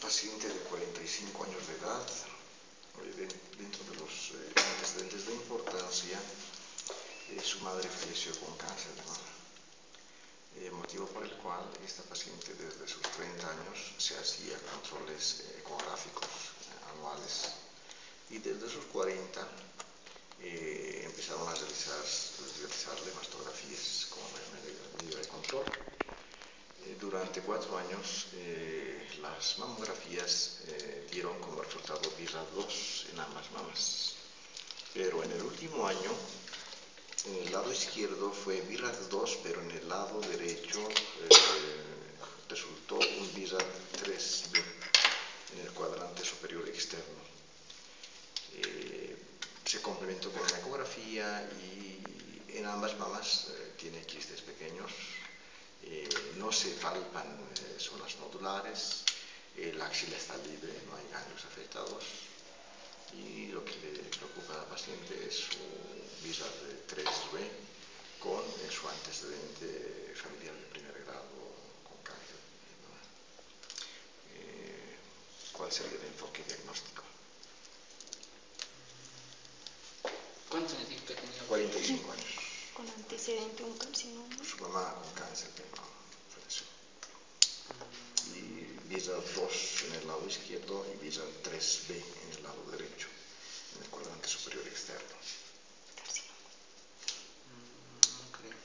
paciente de 45 años de edad, dentro de los antecedentes de importancia, su madre falleció con cáncer de mama, motivo por el cual esta paciente desde sus 30 años se hacía controles ecográficos anuales y desde sus 40 empezaron a realizarle mastografías como medida de control. Durante 4 años las mamografías dieron como resultado BRAF2 en ambas mamas, pero en el último año en el lado izquierdo fue BRAF2, pero en el lado derecho resultó un BRAF3B en el cuadrante superior externo. Se complementó con una ecografía y en ambas mamas tiene quistes pequeños. No se palpan zonas nodulares, la axila está libre, no hay ganglios afectados y lo que le preocupa a la paciente es su BRAF3B con su antecedente familiar de primer grado con cáncer. ¿Cuál sería el enfoque diagnóstico? ¿Cuántos años dijo que tenía? 45 años. Con antecedente un carcinoma. Su mamá con cáncer de mama falleció. Y BRAF2 en el lado izquierdo y BRAF3B en el lado derecho, en el cuadrante superior externo. No creo.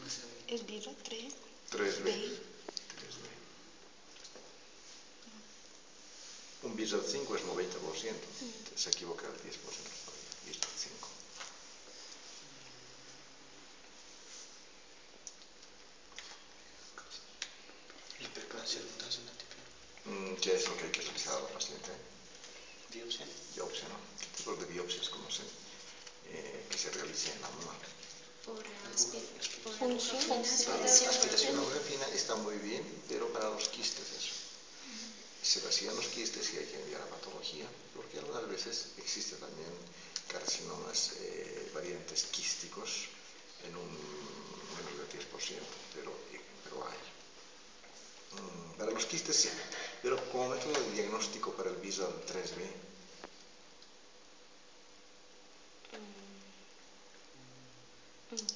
No sé. Es BRAF3. 3B. Un BRAF5 es 90%, se equivoca el 10%. BRAF5. Hiperplasia mutación atípica. ¿Qué es lo que hay que realizar a la paciente? Biopsia. Biopsia, ¿no? ¿Qué tipo de biopsias conocen que se realice en la mama? Aspiración. Aspiración fina está muy bien, pero para los quistes eso. Se vacían los quistes y hay que enviar a patología, porque algunas veces existen también carcinomas variantes quísticos en un menos del 10%, pero hay. Para los quistes sí, pero como método de diagnóstico para el BRAF3B,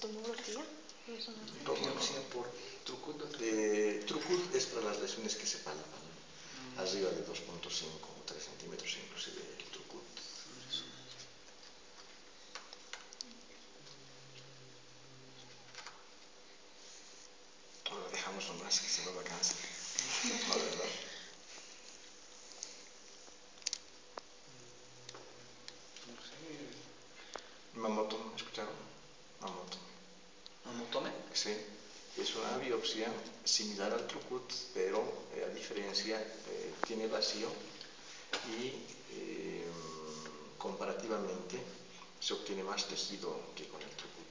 Tomografía. Biopsia por Trucut. Trucut es para las lesiones que se palpan, arriba de 2.5 o 3 centímetros inclusive el Trucut. Ahora dejamos nomás que se lo cáncer. No, ¿verdad? No sé. Mammotome, ¿escucharon? Mammotome. ¿Mamotome? Sí, es una biopsia similar al Trucut, pero a diferencia tiene vacío y comparativamente se obtiene más tejido que con el Trucut.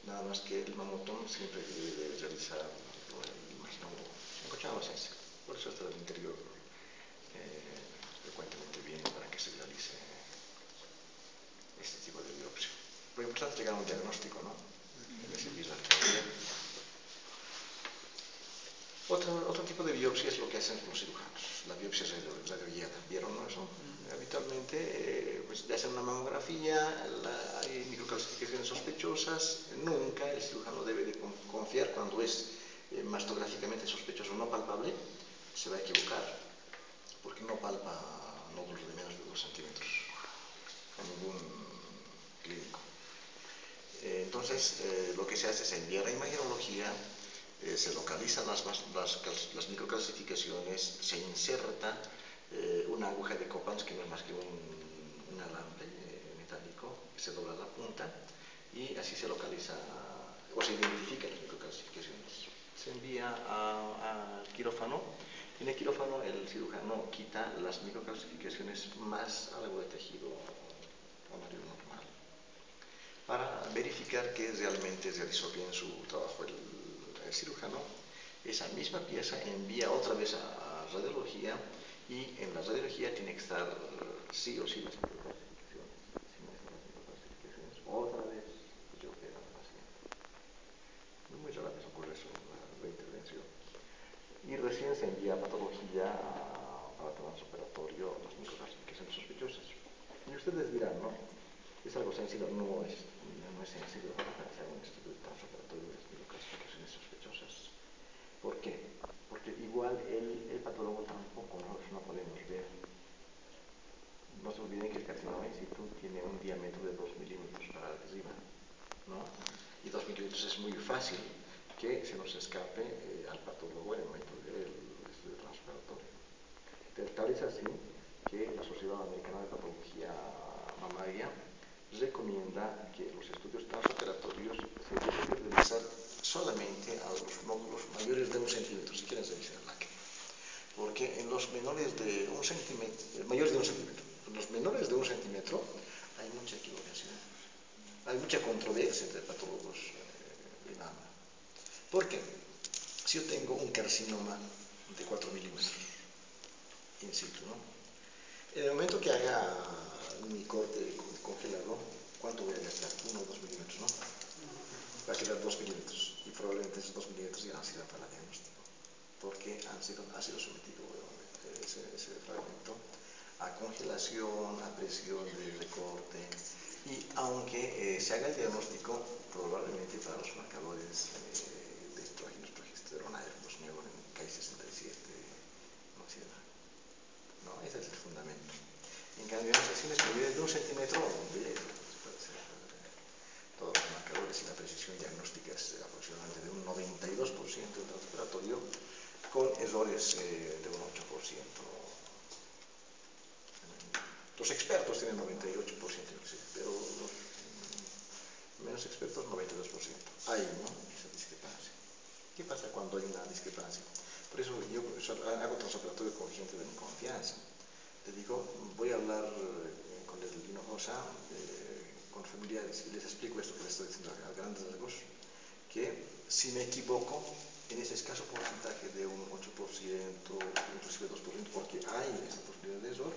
Nada más que el mammotome siempre debe realizar, imagino, ese. Por eso está el interior frecuentemente viene para que se realice este tipo de biopsia. Lo importante es llegar a un diagnóstico, ¿no? Otro tipo de biopsia es lo que hacen los cirujanos, la biopsia radioguiada. ¿Vieron eso? Habitualmente pues, le hacen una mamografía, hay microcalcificaciones sospechosas. Nunca el cirujano debe de confiar cuando es mastográficamente sospechoso, no palpable, se va a equivocar, porque no palpa nódulos de menos de 2 centímetros con ningún clínico. Entonces, lo que se hace es enviar a imagenología, se localizan las microcalcificaciones, se inserta una aguja de Coppens, que no es más que un alambre metálico, que se dobla la punta y así se localiza o se identifican las microcalcificaciones. Se envía al quirófano. En el quirófano el cirujano quita las microcalcificaciones más algo de tejido amarillo normal, para verificar que realmente realizó bien su trabajo el cirujano. Esa misma pieza envía otra vez a radiología y en la radiología tiene que estar sí o sí las microcalcificaciones. Si no están las microcalcificaciones, otra vez se opera al paciente. Muy rara vez ocurre eso, la intervención. Y recién se envía a patología para transoperatorio las microclasificaciones sospechosas. Y ustedes dirán, ¿no? Es algo sencillo, no es sencillo hacer un estudio de transoperatorio de las microclasificaciones sospechosas. ¿Por qué? Porque igual el patólogo tampoco no podemos ver. No se olviden que el carcinoma in situ tiene un diámetro de 2 milímetros para arriba, ¿no? Y 2 milímetros es muy fácil que se nos escape al patólogo en el momento del estudio transoperatorio. Tal es así que la Sociedad Americana de Patología Mamaria recomienda que los estudios transoperatorios se deben realizar solamente a los nódulos mayores de 1 centímetro, si quieren revisar la que. Porque en los menores de 1 centímetro, mayores de 1 centímetro, en los menores de 1 centímetro hay mucha equivocación, hay mucha controversia entre patólogos de mama. ¿Por qué? Si yo tengo un carcinoma de 4 milímetros in situ, ¿no? En el momento que haga mi corte congelado, ¿cuánto voy a gastar? 1 o 2 milímetros, ¿no? Va a quedar 2 milímetros y probablemente esos 2 milímetros ya han sido para el diagnóstico, porque ha sido sometido ese fragmento a congelación, a presión de recorte, y aunque se haga el diagnóstico, probablemente para los marcadores de estrógenos, progesterona, los Ki-67 no se da. ¿No? Ese es el fundamento. En cambio, en las sesiones mayores de 1 centímetro, donde se puede hacer todos los marcadores y la precisión diagnóstica es aproximadamente de un 92% del transoperatorio, con errores de un 8%. Los expertos tienen 98%, pero los menos expertos 92%. Hay, ¿no? Esa discrepancia. ¿Qué pasa cuando hay una discrepancia? Por eso yo hago transoperatorio con gente de mi confianza. Les digo, voy a hablar con el Hinojosa, con familiares, y les explico esto que les estoy diciendo a grandes rasgos, que si me equivoco, en ese escaso porcentaje de un 8%, inclusive 2%, porque hay esa posibilidad de error,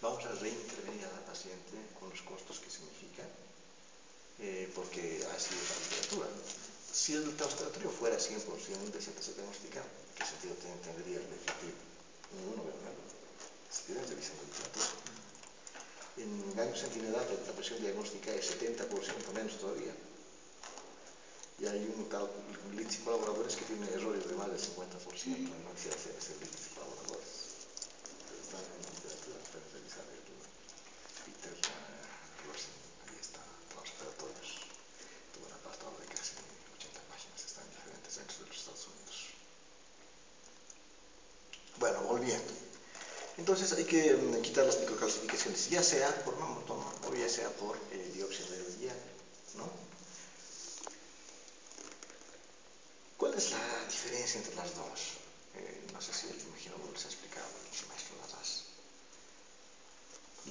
vamos a reintervenir a la paciente con los costos que significa, porque así es la literatura. Si el transoperatorio fuera 100% de certeza diagnóstica, ¿qué sentido tendría el definitivo? Ninguno, ¿verdad? Se tienen revisando literatura. En ganglio centinedad la presión diagnóstica es 70% menos todavía. Y hay un lítice colaboradores que tienen errores de más del 50%. No quisiera hacer ese lítice colaboradores. Pero están en la literatura, pueden revisar el Peter Rosen, ahí está, transoperatorios. Todo un apartado de casi 80 páginas, está en diferentes centros de los Estados Unidos. Bueno, volviendo. Entonces hay que quitar las microcalcificaciones, ya sea por mamotoma o ya sea por biopsia radiológica, ¿no? ¿Cuál es la diferencia entre las dos? No sé si el imaginador les ha explicado, el maestro Larraz.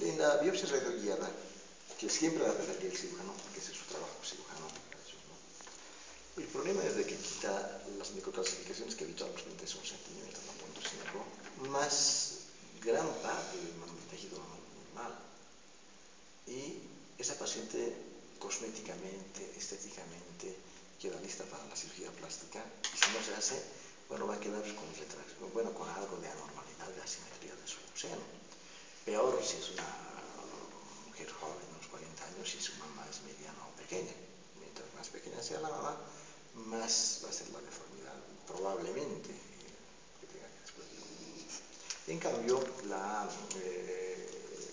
En la biopsia radioguiada, que siempre la realizaría el cirujano, porque ese es su trabajo cirujano, el problema es de que quita las microcalcificaciones que habitualmente son centímetros, 1.5, más gran parte del tejido normal. Y esa paciente cosméticamente, estéticamente, queda lista para la cirugía plástica, y si no se hace, bueno, va a quedar con retracción, bueno, con algo de anormalidad, de asimetría de su seno. Peor si es una mujer joven, unos 40 años, si su mamá es mediana o pequeña. Mientras más pequeña sea la mamá, más va a ser la deformidad, probablemente, que tenga que después. En cambio, la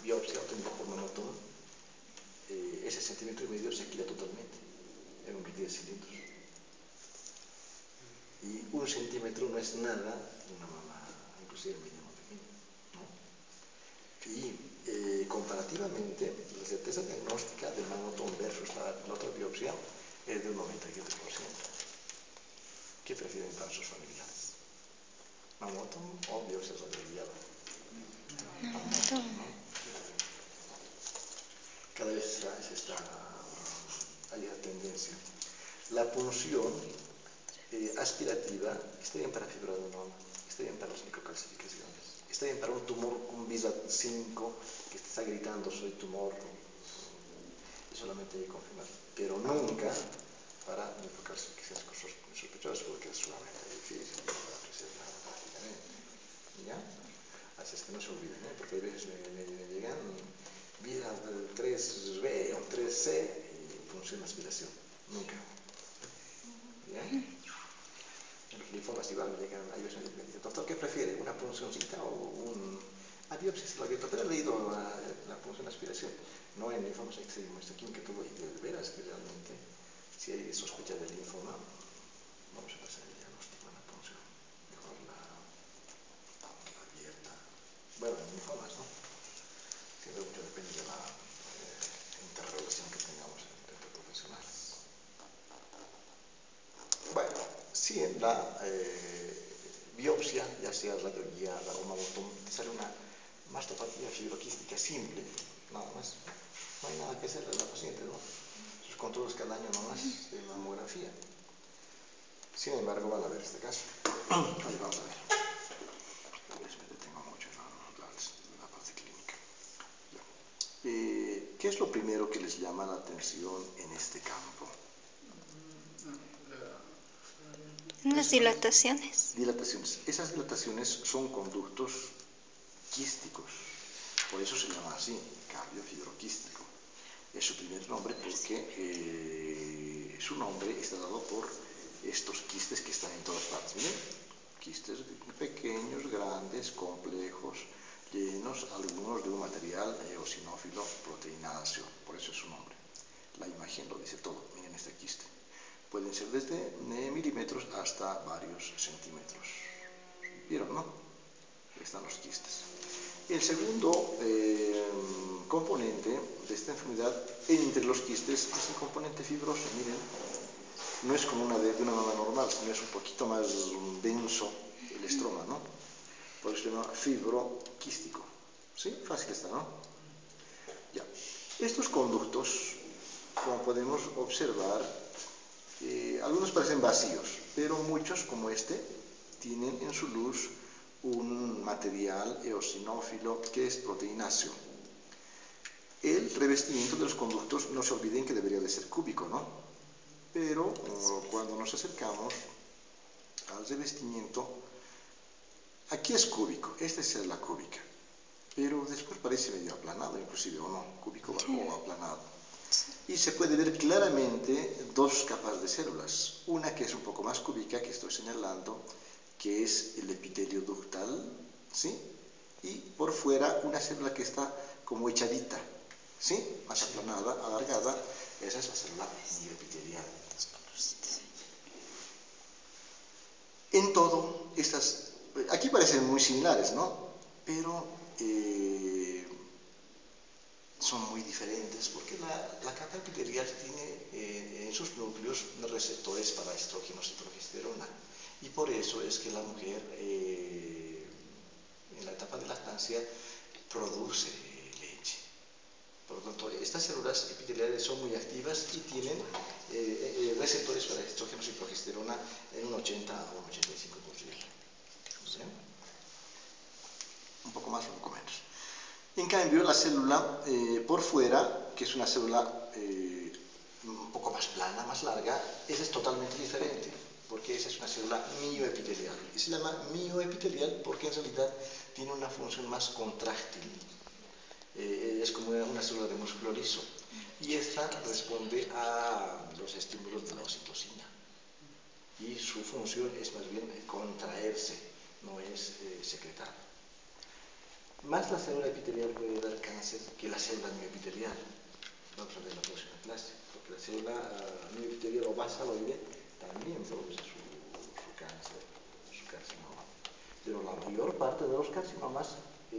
biopsia obtenida por mamotoma, ese 1,5 centímetros se quita totalmente, en unos 10 cilindros. Y 1 centímetro no es nada en una mamá, inclusive mediana o pequeña, ¿no? Y comparativamente, la certeza diagnóstica del mamotoma versus la otra biopsia es de un 97%. ¿Qué prefieren para sus familiares? ¿Mamotoma o biopsia radioguiada? Mamotoma, ¿no? Cada vez hay la tendencia. La punción aspirativa está bien para fibroadenoma, está bien para las microcalcificaciones, está bien para un tumor con VISA 5 que está gritando soy tumor, y solamente hay que confirmar, pero nunca para microcalcificaciones sospechosas, porque es sumamente difícil para apreciar nada prácticamente. que no se olviden, porque a veces me llegan vías del 3B o 3C y función de aspiración. Nunca. ¿Bien? En los linfomas igual me llegan, a veces me dicen, doctor, ¿qué prefiere? ¿Una puncioncita o una biopsia? Se lo abierto, pero he leído la punción de aspiración. No en linfomas hay que seguir muestra química todo, y de veras que realmente, si hay sospecha del linfoma, vamos a pasar el diagnóstico en la punción. Mejor la abierta. Bueno, en linfomas, ¿no? Siempre mucho depende de la interrelación que tengamos entre profesionales. Bueno, si en la biopsia, ya sea radioguiada o mamotoma, sale una mastopatía fibroquística simple, nada más. No hay nada que hacer a la paciente, ¿no? Sus controles cada año nomás de mamografía. Sin embargo, van a ver este caso. Ahí vamos a ver. Me detengo mucho en la parte clínica. ¿Qué es lo primero que les llama la atención en este campo? Las dilataciones. Dilataciones. Esas dilataciones son conductos quísticos. Por eso se llama así, cambio fibroquístico. Es su primer nombre porque su nombre está dado por estos quistes que están en todas partes. ¿Miren? Quistes pequeños, grandes, complejos, llenos, algunos de un material eosinófilo proteináceo. Por eso es su nombre. La imagen lo dice todo. Miren este quiste. Pueden ser desde milímetros hasta varios centímetros. ¿Vieron, no? Ahí están los quistes. El segundo componente de esta enfermedad entre los quistes es el componente fibroso. Miren, no es como de una mama normal, sino es un poquito más denso el estroma, ¿no? Por eso se llama fibroquístico. ¿Sí? Fácil está, ¿no? Ya. Estos conductos, como podemos observar, algunos parecen vacíos, pero muchos, como este, tienen en su luz un material eosinófilo que es proteináceo. El revestimiento de los conductos, no se olviden que debería de ser cúbico, ¿no? Pero cuando nos acercamos al revestimiento, aquí es cúbico, esta es la cúbica, pero después parece medio aplanado, inclusive, o no, cúbico o aplanado. Y se puede ver claramente dos capas de células, una que es un poco más cúbica, que estoy señalando, que es el epitelio ductal, ¿sí? Y por fuera una célula que está como echadita, ¿sí? Más aplanada, alargada, esa es la célula mioepitelial. En todo, aquí parecen muy similares, ¿no? Pero son muy diferentes porque la capa epitelial tiene en sus núcleos receptores para estrógenos y progesterona. Y por eso es que la mujer en la etapa de lactancia produce leche. Por lo tanto, estas células epiteliales son muy activas y tienen receptores para estrógenos y progesterona en un 80 o un 85%. ¿Sí? Un poco más, un poco menos. En cambio, la célula por fuera, que es una célula un poco más plana, más larga, esa es totalmente diferente, porque esa es una célula mioepitelial. Y se llama mioepitelial porque en realidad tiene una función más contráctil. Es como una célula de músculo liso. Y esta responde a los estímulos de la oxitocina. Y su función es más bien contraerse, no es secretar. Más la célula epitelial puede dar cáncer que la célula mioepitelial. Vamos a ver la próxima clase, porque la célula mioepitelial o basaloide también produce su cáncer, su carcinoma. Pero la mayor parte de los carcinomas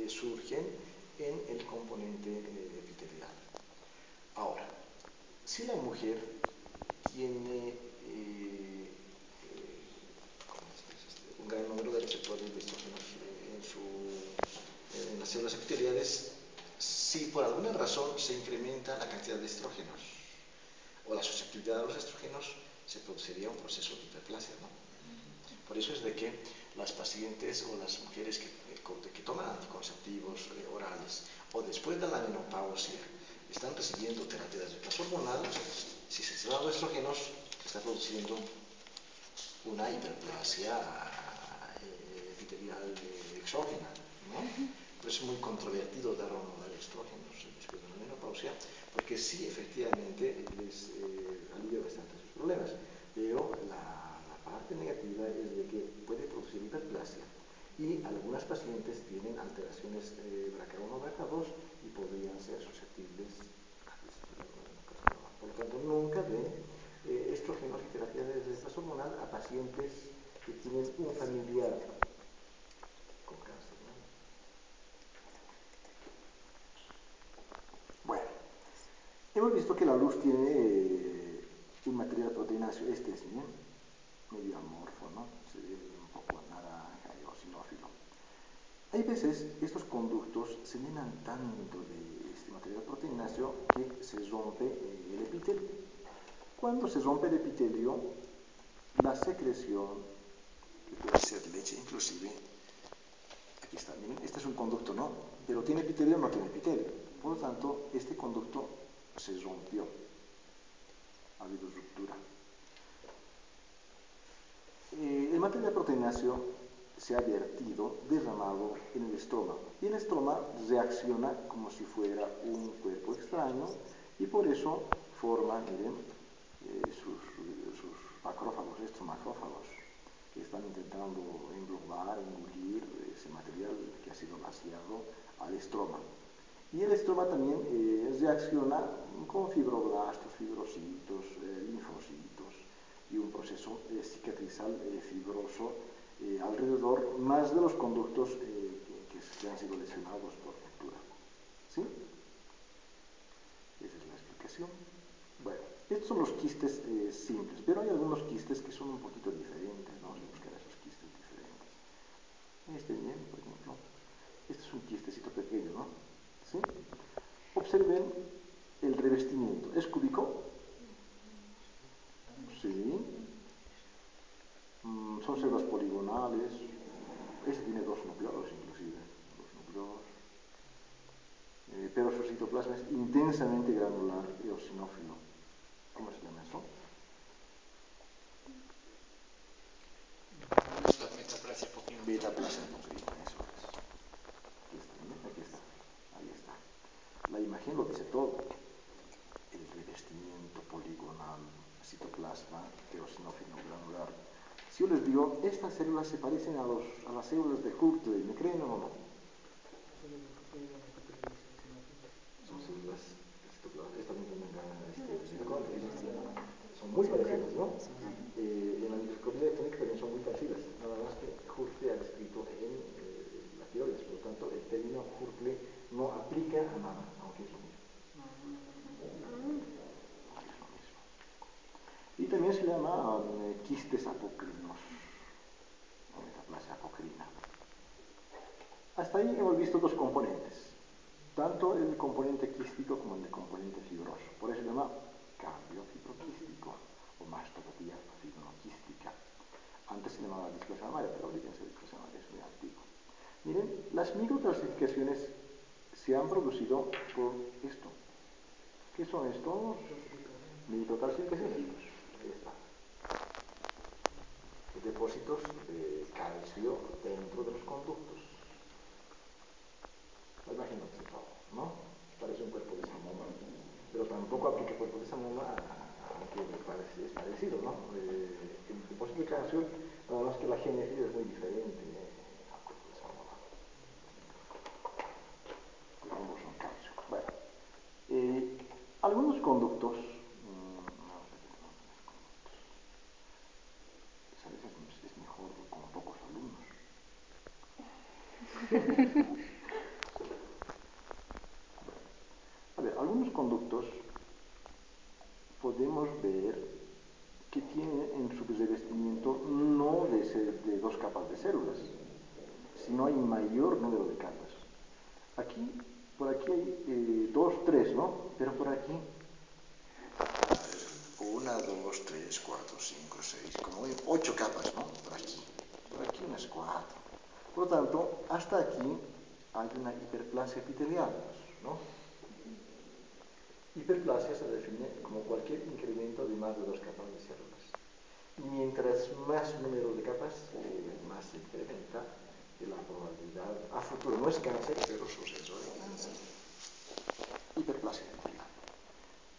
surgen en el componente epitelial. Ahora, si la mujer tiene un gran número de receptores de estrógenos en las células epiteliales, si por alguna razón se incrementa la cantidad de estrógenos o la susceptibilidad a los estrógenos, se produciría un proceso de hiperplasia, ¿no? Por eso es de que las pacientes o las mujeres que toman anticonceptivos orales o después de la menopausia están recibiendo terapia de reemplazo hormonal, si se están dando estrógenos, se está produciendo una hiperplasia epitelial exógena, ¿no? es muy controvertido dar o no dar estrógenos después de la menopausia, porque sí, efectivamente, les alivia bastante sus problemas, pero la parte negativa es de que puede producir hiperplasia y algunas pacientes tienen alteraciones BRCA1 o BRCA2 y podrían ser susceptibles a carcinoma. Por lo tanto, nunca den estrógenos y terapia de reemplazo hormonal a pacientes que tienen un familiar con cáncer, ¿no? Bueno, hemos visto que la luz tiene un material proteínáceo, este es bien, medio amorfo, ¿no? Se ve un poco naranja y eosinófilo. Hay veces estos conductos se llenan tanto de este material proteínáceo que se rompe el epitelio. Cuando se rompe el epitelio, la secreción, que puede ser leche inclusive, aquí está, miren, este es un conducto, ¿no? Pero tiene epitelio o no tiene epitelio. Por lo tanto, este conducto se rompió. Ha habido ruptura. El material proteínáceo se ha vertido, derramado en el estroma. Y el estroma reacciona como si fuera un cuerpo extraño y por eso forma, miren, sus macrófagos, estos macrófagos, que están intentando englobar, engullir ese material que ha sido vaciado al estroma. Y el estroma también reacciona con fibroblastos, fibrocitos, linfocitos y un proceso cicatrizal fibroso alrededor más de los conductos que han sido lesionados por ruptura. ¿Sí? Esa es la explicación. Bueno, estos son los quistes simples, pero hay algunos quistes que son un poquito diferentes. Vamos a buscar esos quistes diferentes. Este bien, por ejemplo. Este es un quistecito pequeño, ¿no? ¿Sí? Observen el revestimiento. ¿Es cúbico? Sí. Son células poligonales. Este tiene dos núcleos, inclusive. Dos núcleos. Pero su citoplasma es intensamente granular eosinófilo. ¿Cómo se llama eso? Metaplasia pocrina. Metaplasia pocrina, eso es. Aquí está, ¿bien? Aquí está. Ahí está. La imagen lo dice todo. El revestimiento poligonal, citoplasma, eosinófilo granular. Si yo les digo, estas células se parecen a las células de Hurtley, ¿me creen o no? Son células de citoplasma, estas son muy parecidas, ¿no? En la microscopía clínica también son muy parecidas, nada más que Hurtley ha descrito en la tiroides, por lo tanto el término Hurtley no aplica a nada, aunque es lo mismo. Y también se llama quistes apocrinos, o metaplasia apocrina. Hasta ahí hemos visto dos componentes, tanto el componente quístico como el componente fibroso. Por eso se llama cambio fibroquístico o mastopatía fibroquística. Antes se llamaba displasia mamaria, pero olvídense de displasia mamaria, es muy antiguo. Miren, las microcalcificaciones se han producido por esto. ¿Qué son estos? Microcalcificaciones. Ahí está. Depósitos de calcio dentro de los conductos. Imagínate todo, ¿no? Parece un cuerpo de Samoma, pero tampoco aplica cuerpo de Samoma, aunque es parecido, ¿no? El depósito de calcio, nada más que la génesis es muy diferente al cuerpo de Samoma. Ambos son calcio. Bueno, algunos conductos, a veces es mejor con pocos alumnos. A ver, algunos conductos podemos ver que tienen en su revestimiento no de dos capas de células, sino hay mayor número de capas. Aquí, por aquí hay dos, tres, ¿no? Pero por aquí, 1, 2, 3, 4, 5, 6, como 8 capas, ¿no? Por aquí unas 4. Por lo tanto, hasta aquí hay una hiperplasia epitelial, ¿no? Hiperplasia se define como cualquier incremento de más de 2 capas de células. Y mientras más número de capas, más se incrementa que la probabilidad a futuro no es cáncer, pero suceso de cáncer. Hiperplasia epitelial.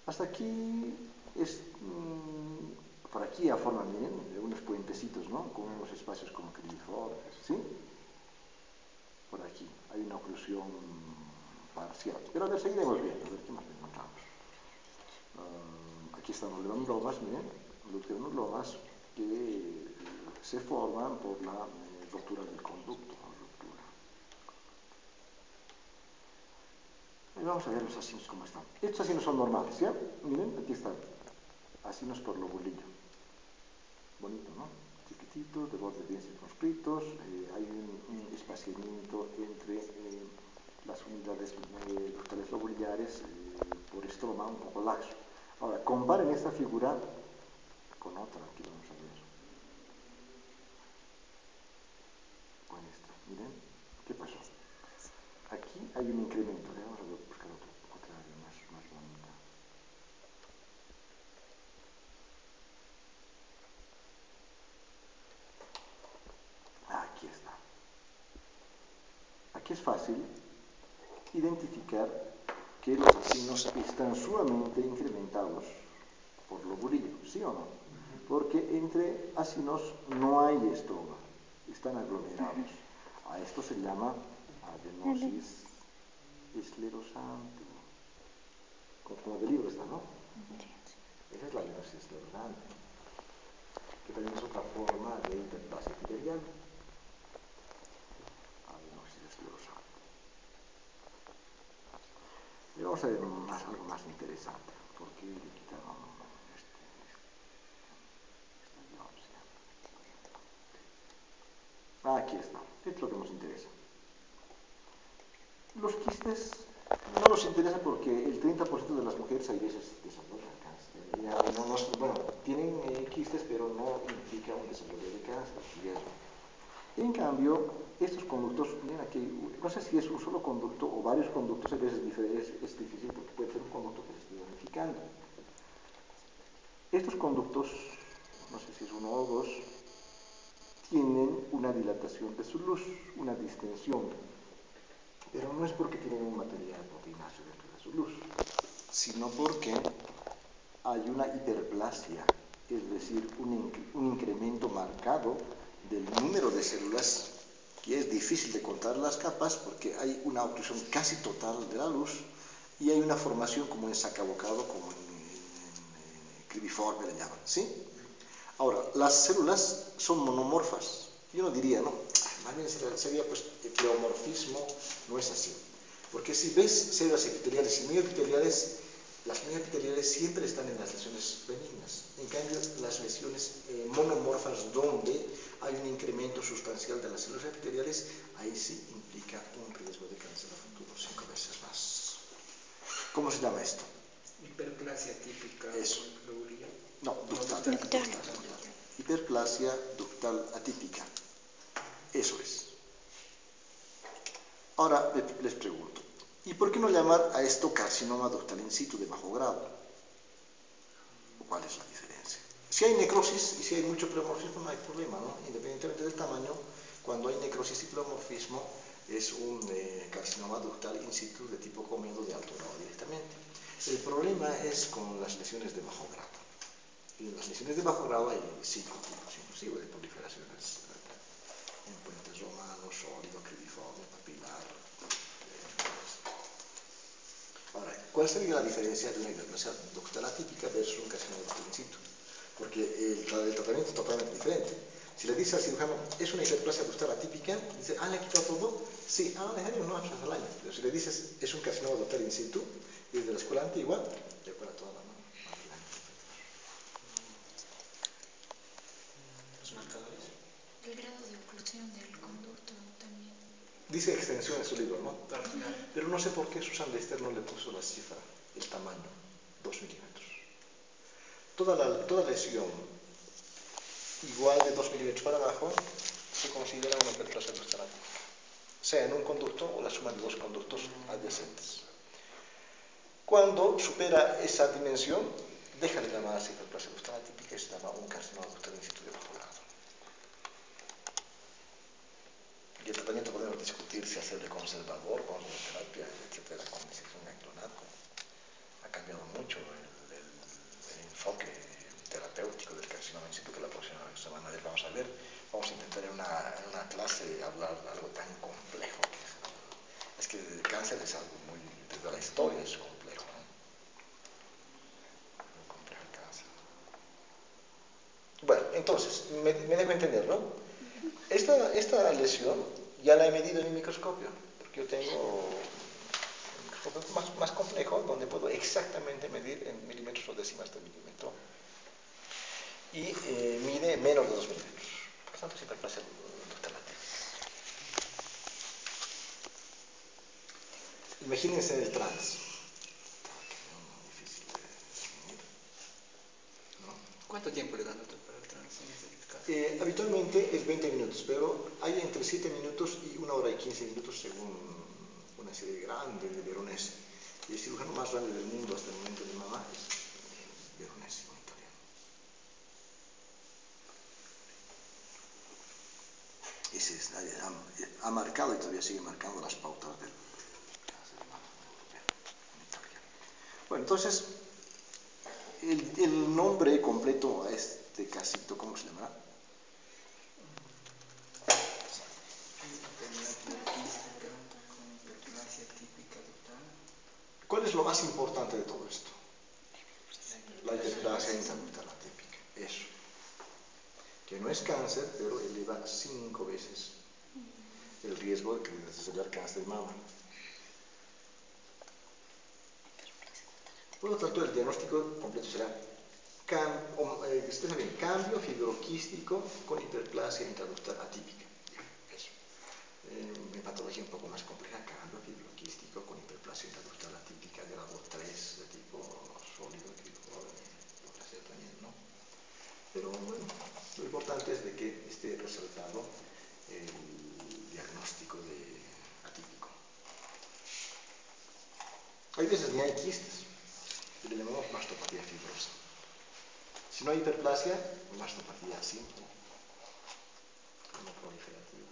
Hasta aquí es, por aquí ya forman bien unos puentecitos, ¿no? Con unos espacios como cribiformes, ¿sí? Por aquí hay una oclusión parcial. Pero a ver, seguiremos viendo, a ver qué más encontramos. Aquí están los granulomas, miren, los granulomas que se forman por la rotura del conducto. Y vamos a ver los acinos cómo están. Estos acinos son normales, ¿ya? Miren, aquí están. Acinos por lobulillo. Bonito, ¿no? Chiquititos, de bordes bien circunscritos. Hay un espaciamiento entre las unidades ductales lobulillares por estroma un poco laxo. Ahora, comparen esta figura con otra, aquí vamos a ver. Con esta, miren, ¿qué pasó? Aquí hay un incremento, vamos a buscar otra área más bonita. Aquí está. Aquí es fácil identificar que los acinos están sumamente incrementados por lobulillo, ¿sí o no? Porque entre acinos no hay estroma, están aglomerados. A esto se llama adenosis esclerosante. Como del libro está, ¿no? Esa es la adenosis esclerosante, que también es otra forma de hiperplasia epitelial. Adenosis esclerosante. Y vamos a ver algo más interesante, porque le quitaron esta biopsia. Aquí está, esto es lo que nos interesa. Los quistes no nos interesa porque el 30% de las mujeres hay veces desarrollan cáncer. Bueno, tienen quistes, pero no implica un desarrollo de cáncer. En cambio, estos conductos, miren aquí, no sé si es un solo conducto o varios conductos, a veces es difícil porque puede ser un conducto que se esté danificando. Estos conductos, no sé si es uno o dos, tienen una dilatación de su luz, una distensión, pero no es porque tienen un material proteinacio dentro de su luz, sino porque hay una hiperplasia, es decir, un incremento marcado del número de células, que es difícil de contar las capas porque hay una obstrucción casi total de la luz y hay una formación como en sacabocado, como en cribiforme le llaman, ¿sí? Ahora, las células son monomorfas. Yo no diría, no, más bien sería pues pleomorfismo, no es así. Porque si ves células epiteliales y mioepiteliales, las mioepiteliales siempre están en las lesiones benignas. En cambio, las lesiones monomorfas, donde hay un incremento sustancial de las células epiteliales, ahí sí implica un riesgo de cáncer a futuro 5 veces más. ¿Cómo se llama esto? Hiperplasia típica. Eso. No, ductal. Ductal. Hiperplasia ductal atípica. Eso es. Ahora les pregunto, ¿y por qué no llamar a esto carcinoma ductal in situ de bajo grado? ¿Cuál es la diferencia? Si hay necrosis y si hay mucho pleomorfismo no hay problema, ¿no? Independientemente del tamaño, cuando hay necrosis y pleomorfismo es un carcinoma ductal in situ de tipo cómodo de alto grado directamente. El problema es con las lesiones de bajo grado. Y en las lesiones de bajo grado hay 5 tipos inclusive de proliferaciones en puentes romanos, sólido, cribiforme, papilar. Ahora, ¿cuál sería la diferencia de una hiperplasia ductal atípica versus un carcinoma ductal in situ? Porque el tratamiento es totalmente diferente. Si le dice al cirujano, es una hiperplasia ductal atípica, dice, ¿le ha quitado todo? Sí, no, hasta el año. Pero si le dices, es un carcinoma ductal in situ, desde la escuela antigua, le cuela toda la mano. Los marcadores. El grado de oclusión del conducto también. Dice extensión en su libro, ¿no? Pero no sé por qué Susan Lester no le puso la cifra, el tamaño, 2 milímetros. Toda lesión igual de 2 milímetros para abajo se considera una hiperplasia ductal atípica, sea en un conducto o la suma de 2 conductos adyacentes. Cuando supera esa dimensión, deja de llamarse hiperplasia ductal atípica y se llama un carcinoma ductal in situ de bajo grado. Y el tratamiento podemos discutir si hacerle conservador, con terapia, etcétera, con disección de clonato. Ha cambiado mucho el enfoque terapéutico del carcinoma in situ, que la próxima semana vamos a ver. Vamos a intentar en una clase hablar de algo tan complejo. Es que el cáncer es algo muy, desde la historia es complejo, ¿no? Muy complejo el cáncer. Bueno, entonces, me dejo entender, ¿no? Esta lesión ya la he medido en mi microscopio, porque yo tengo un microscopio más complejo, donde puedo exactamente medir en milímetros o décimas de milímetro. Y mide menos de 2 milímetros. Por tanto, siempre puede ser alternativa. Imagínense el trans. Difícil de definir, ¿no? ¿Cuánto tiempo le dan para el trans en este caso? Habitualmente es 20 minutos, pero hay entre 7 minutos y 1 hora y 15 minutos según una serie grande de Veronesi. Y el cirujano más grande del mundo hasta el momento de mama es Veronesi, un italiano. Ese ha marcado y todavía sigue marcando las pautas del cáncer de mama europeo, un italiano. Bueno, entonces, el nombre completo a este casito, ¿cómo se llama? ¿Cuál es lo más importante de todo esto? La hiperplasia intraductal atípica. Eso. Que no es cáncer, pero eleva 5 veces el riesgo de desarrollar cáncer de mama. Por lo tanto, el diagnóstico completo será cambio fibroquístico con hiperplasia intraductal atípica. Eso. En patología un poco más compleja, cambio fibroquístico con hiperplasia intraductal atípica de grado 3, de tipo sólido, podrá ser también, ¿no? Pero bueno, lo importante es de que esté resaltado el diagnóstico de atípico. Hay veces ni hay quistes, que le llamamos mastopatía fibrosa. Si no hay hiperplasia, mastopatía simple, no proliferativa.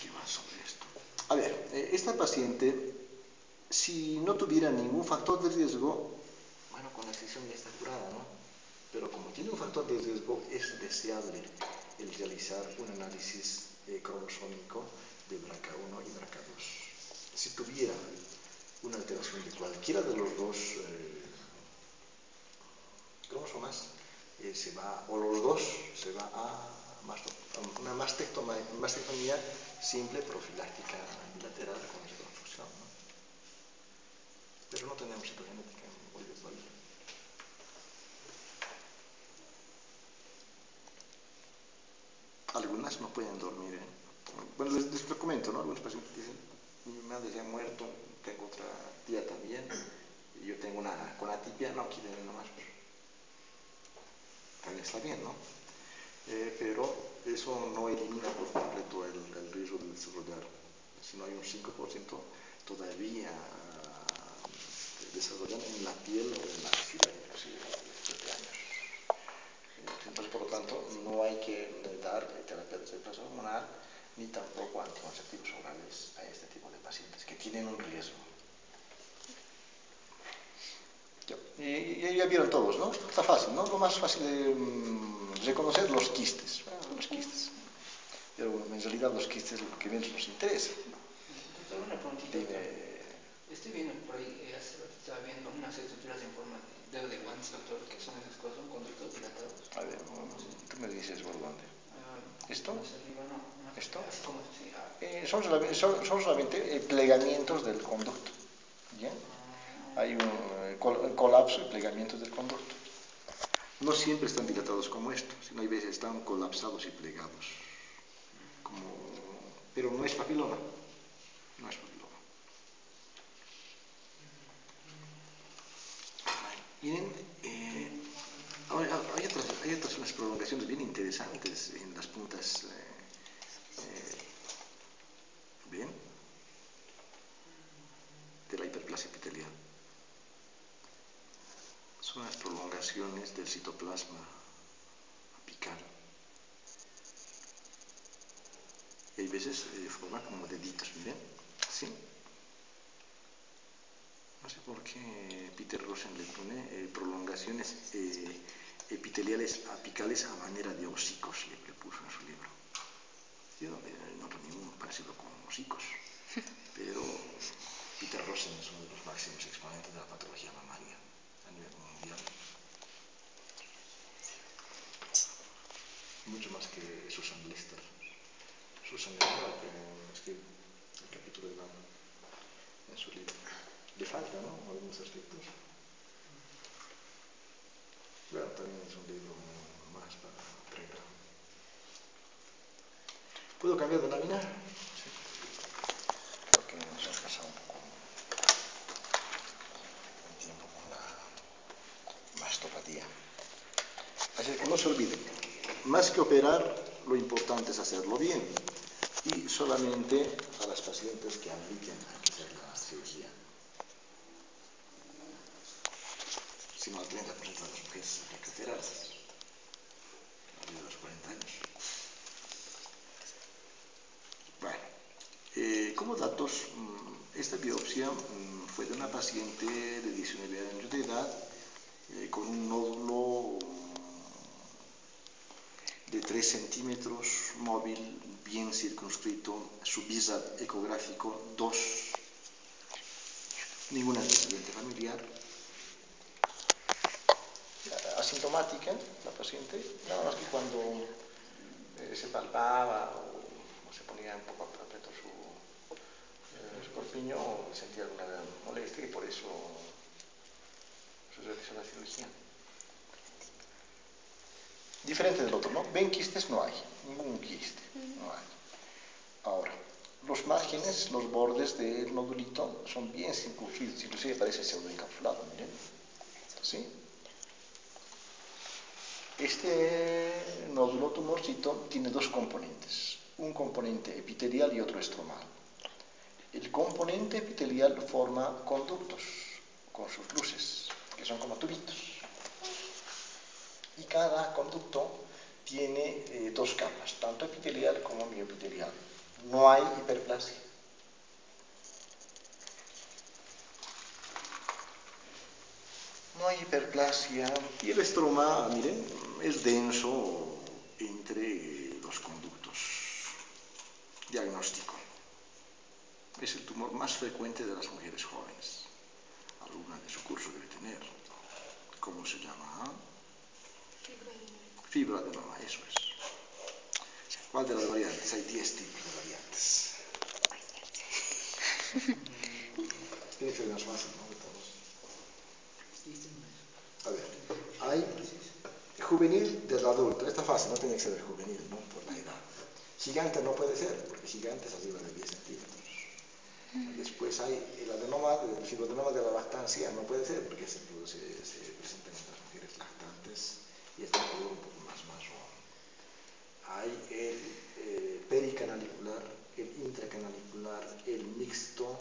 ¿Qué más sobre esto? A ver, esta paciente, si no tuviera ningún factor de riesgo, bueno, con la excepción ya está curada, ¿no? Pero como tiene un factor de riesgo, es deseable el realizar un análisis cromosómico de BRCA1 y BRCA2. Si tuviera una alteración de cualquiera de los dos cromosomas, o los dos, se va a una mastectomía simple, profiláctica, bilateral, con reconstrucción, ¿no? Pero no tenemos citogenética muy desvalida. Algunas no pueden dormir, ¿eh? Bueno, les comento, ¿no? Algunos pacientes dicen, mi madre se ha muerto, tengo otra tía también, y yo tengo una con atipia, no, aquí denle nomás. También está bien, ¿no? Pero eso no elimina por completo el riesgo de desarrollar. Si no hay un 5%, todavía desarrollan en la piel o en la axila, inclusive después de años. Entonces, por lo tanto, no hay que dar terapia de reemplazo hormonal ni tampoco anticonceptivos orales a este tipo de pacientes que tienen un riesgo. Y ya vieron todos, ¿no? Está fácil, ¿no? Lo más fácil de reconocer los quistes. Los quistes. Pero en realidad los quistes lo que menos nos interesa. Doctor, una preguntita. Estoy viendo por ahí, hace rato estaba viendo unas estructuras en forma de dedo de guantes, doctor, que son esas cosas, son conductos dilatados. A ver, tú me dices por dónde. ¿Esto? Arriba, no, ¿Esto? así como sí, Son solamente plegamientos del conducto. ¿Bien? Hay un colapso y plegamientos del conducto. No siempre están dilatados como esto, sino hay veces están colapsados y plegados. Pero no es papiloma. No es papiloma. Miren, hay otras unas prolongaciones bien interesantes en las puntas. ¿Bien? De la hiperplasia epitelial. Son las prolongaciones del citoplasma apical. Y hay veces forma como deditos, miren, ¿sí? No sé por qué Peter Rosen le pone prolongaciones epiteliales apicales a manera de hocicos, le puso en su libro. Yo no noto ningún parecido con hocicos, pero Peter Rosen es uno de los máximos exponentes de la patología mamaria a nivel mundial. Mucho más que Susan Lister. Susan Lister, que escribe el capítulo de Van en su libro. Le falta, ¿no? Algunos aspectos. Bueno, también es un libro más para pregrado. ¿Puedo cambiar de lámina? Sí. Porque nos hemos pasado un poco el tiempo con la mastopatía. Así que no se olviden, más que operar, lo importante es hacerlo bien. Y solamente a las pacientes que apliquen hay que hacer la cirugía. Si no, al 30% de las mujeres hay que operarlas a los 40 años. Bueno, como datos, esta biopsia fue de una paciente de 19 años de edad con un nódulo de 3 centímetros móvil, bien circunscrito, su VISAT ecográfico 2, ningún antecedente familiar, asintomática la paciente, nada más que cuando se palpaba o se ponía un poco aprieto su corpiño sentía alguna molestia y por eso se realizó la cirugía. Diferente del otro, ¿no? ¿Ven quistes? No hay, ningún quiste, no hay. Ahora, los márgenes, los bordes del nodulito son bien circunscritos, inclusive parece pseudoencapsulado, miren, ¿sí? Este nódulo tumorcito tiene dos componentes, un componente epitelial y otro estromal. El componente epitelial forma conductos con sus luces, que son como tubitos. Y cada conducto tiene dos capas, tanto epitelial como miopitelial. No hay hiperplasia. No hay hiperplasia. Y el estroma, miren, es denso entre los conductos. Diagnóstico. Es el tumor más frecuente de las mujeres jóvenes. Alguna de su curso debe tener. ¿Cómo se llama? Fibroadenoma, eso es. ¿Cuál de las variantes? Hay 10 tipos de variantes. Tiene que ser más fácil, ¿no? De todos. A ver, hay juvenil del adulto. Está fácil, no tiene que ser juvenil, ¿no? Por la edad. Gigante no puede ser, porque gigante es arriba de 10 centímetros. Después hay el fibroadenoma de la lactancia, no puede ser, porque se presenta en las mujeres lactantes y es de color un poco más marrón. Hay el pericanalicular, el intracanalicular, el mixto,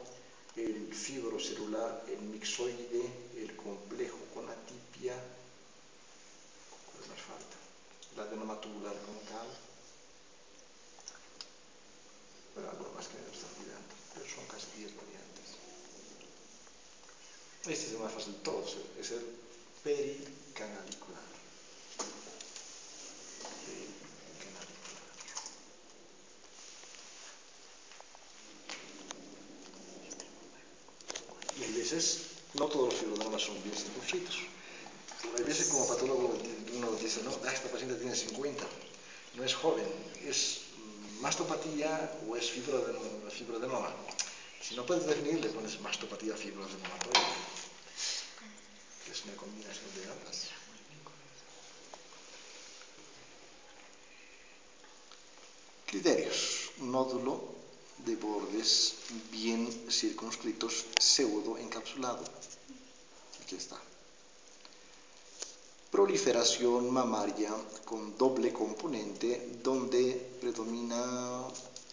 el fibrocelular, el mixoide, el complejo con atipia. ¿Cuál nos falta? El adenoma tubular como tal. Bueno, algo más que me está olvidando, pero son casi 10 variantes. Este es el más fácil de todos, es el pericanalicular. Y hay veces, no todos los fibroadenoma son bien circunscritos. Hay veces como patólogo uno dice, no, esta paciente tiene 50, no es joven, es mastopatía o es fibroadenoma. Si no puedes definir, le pones mastopatía fibroadenomatoide, que es una combinación de ambas. Criterios. Nódulo de bordes bien circunscritos, pseudo encapsulado. Aquí está. Proliferación mamaria con doble componente, donde predomina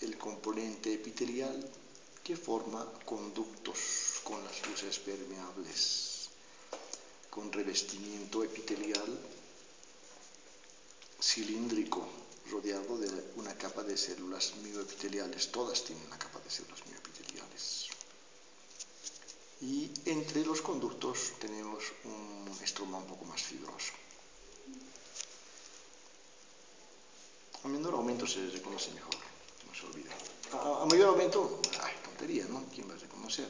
el componente epitelial que forma conductos con las luces permeables, con revestimiento epitelial cilíndrico rodeado de una capa de células mioepiteliales. Todas tienen una capa de células mioepiteliales. Y entre los conductos tenemos un estroma un poco más fibroso. A menor aumento se reconoce mejor, no se olvida. A mayor aumento, tontería, ¿no? ¿Quién va a reconocer?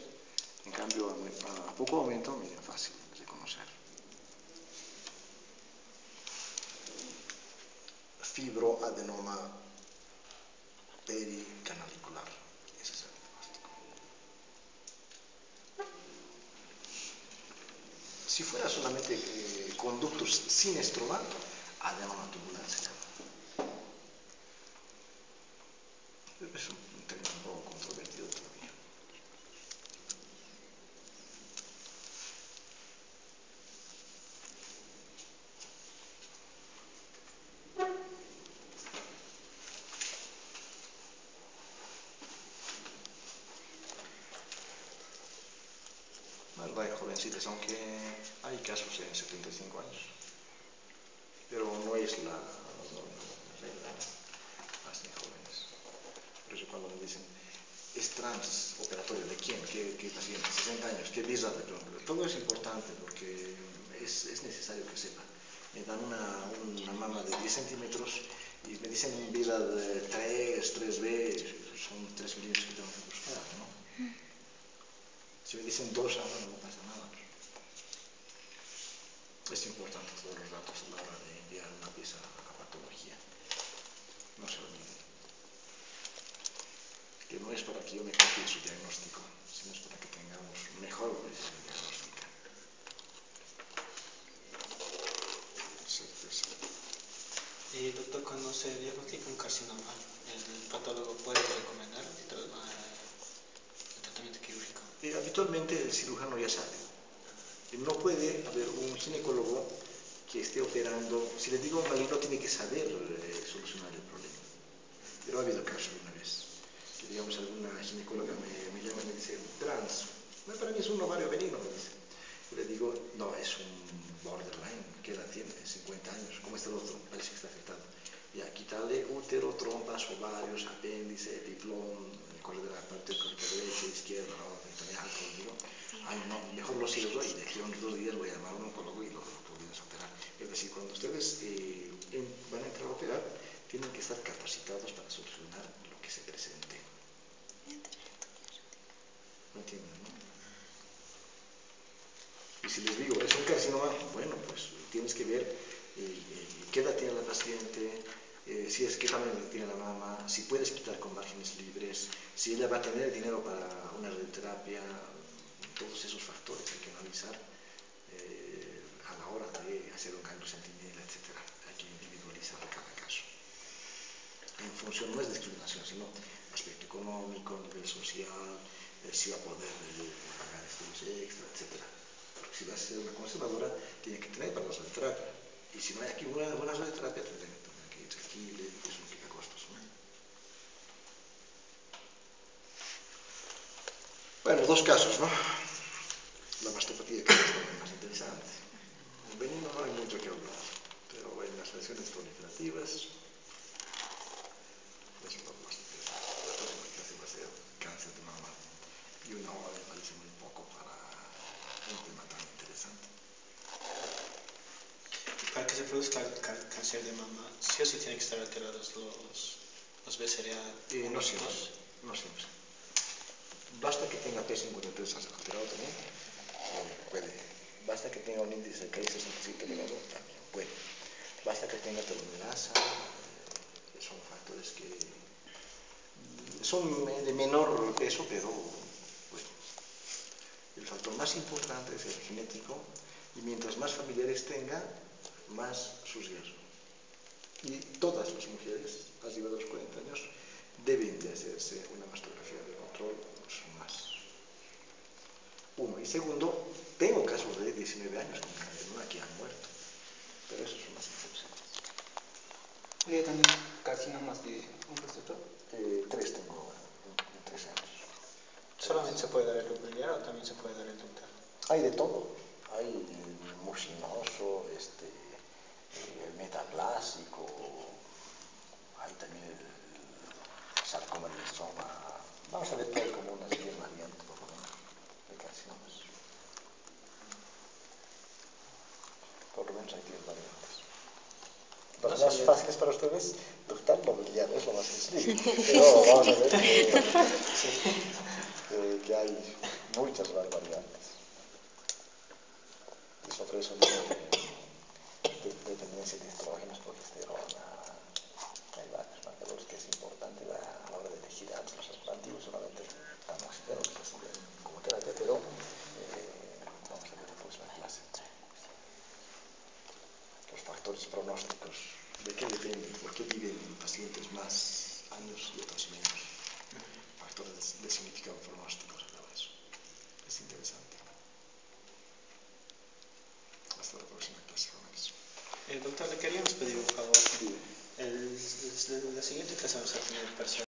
En cambio, a poco aumento, miren, fácil de reconocer. Fibroadenoma pericanalicular. Ese es el diagnóstico. Si fuera solamente conductos sin estroma, adenoma tubular se llama. Es un tema un poco controvertido todavía. Más va en jovencitas, aunque hay casos en 75 años. Pero no es la regla, más en jóvenes. Por eso cuando me dicen, ¿es transoperatorio de quién? ¿Qué paciente? 60 años, ¿qué visa? Todo es importante porque es necesario que sepan. Me dan una mama de 10 centímetros y me dicen vida de 3B, son 3 milímetros que tengo que buscar, ¿no? Si me dicen 2, ahora no pasa nada. Es importante todos los datos a la hora de enviar una pieza a patología. No se olviden. Que no es para que yo me copie su diagnóstico, sino es para que tengamos mejor precisión diagnóstica. Doctor, cuando se diagnostica un carcinoma, ¿el patólogo puede recomendar el tratamiento quirúrgico? Habitualmente el cirujano ya sabe. No puede haber un ginecólogo que esté operando. Si le digo maligno, tiene que saber solucionar el problema. Pero ha habido casos una vez que, digamos, alguna ginecóloga me llama y me dice, para mí es un ovario benigno, me dice. Yo le digo, no, es un borderline. ¿Qué edad tiene? 50 años. ¿Cómo está el otro? Parece que está afectado. Ya, quitarle útero, trompas, ovarios, apéndice, epiplón, el de la parte derecha, izquierda, no, también algo, digo. Ay, no, mejor lo cierro y de aquí a unos 2 días voy a llamar a un oncólogo y lo podemos operar. Es decir, cuando ustedes van a entrar a operar, tienen que estar capacitados para solucionar lo que se presente. ¿No entienden, no? Y si les digo, es un carcinoma, bueno, pues tienes que ver qué edad tiene la paciente, si es qué tamaño tiene la mama, si puedes quitar con márgenes libres, si ella va a tener dinero para una radioterapia, todos esos factores hay que analizar a la hora de hacer un cambio sentinela, etc. Hay que individualizar cada caso. En función, no es discriminación, sino aspecto económico, nivel social, si va a poder pagar estudios extra, etc. Porque si va a ser una conservadora, tiene que tener para la radioterapia. Y si no hay aquí una buena radioterapia, tendrá que ir aquí, eso implica costos, ¿no? Bueno, 2 casos, ¿no? La mastopatía que es lo más interesante. En benigno no hay mucho que hablar, pero en las lesiones proliferativas es lo más interesante. La próxima clase va a ser cáncer de mama y una hora me parece muy poco para un tema tan interesante. Para que se produzca el cáncer de mama, sí o sí tienen que estar alterados los BCRA. No siempre, no siempre. Basta que tenga P53 alterado también, puede. Basta que tenga un índice de Ki-67 elevado, también puede. Basta que tenga telomerasa, son factores que son de menor peso, pero bueno. El factor más importante es el genético, y mientras más familiares tenga, más su riesgo. Y todas las mujeres arriba de los 40 años deben de hacerse una mastografía de control más. Uno. Y segundo, tengo casos de 19 años con cáncer de mama que han muerto, pero esos son las excepciones. ¿Puede tener carcinomas de un receptor? 3 tengo en 3 años. ¿Solamente se puede dar el nuclear o también se puede dar el ductal? Hay de todo. Hay mucinoso, metaplásico, Los más fáciles para ustedes, doctor mobiliario es lo más sencillo. Pero vamos a ver que hay muchas barbaridades. Y sobre eso de dependencia de estrógenos, progesterona, hay varios marcadores que es importante a la hora de elegir a los antiguos, solamente tamoxifeno, que se sirve como terapia, pero vamos a ver después la clase. Los factores pronósticos, ¿de qué dependen? ¿Por qué viven pacientes más años y otros menos? Factores de significado pronóstico, todo eso. Es interesante. Hasta la próxima clase, jóvenes. Doctor, le queríamos pedir un favor. La siguiente clase vamos a tener parcial.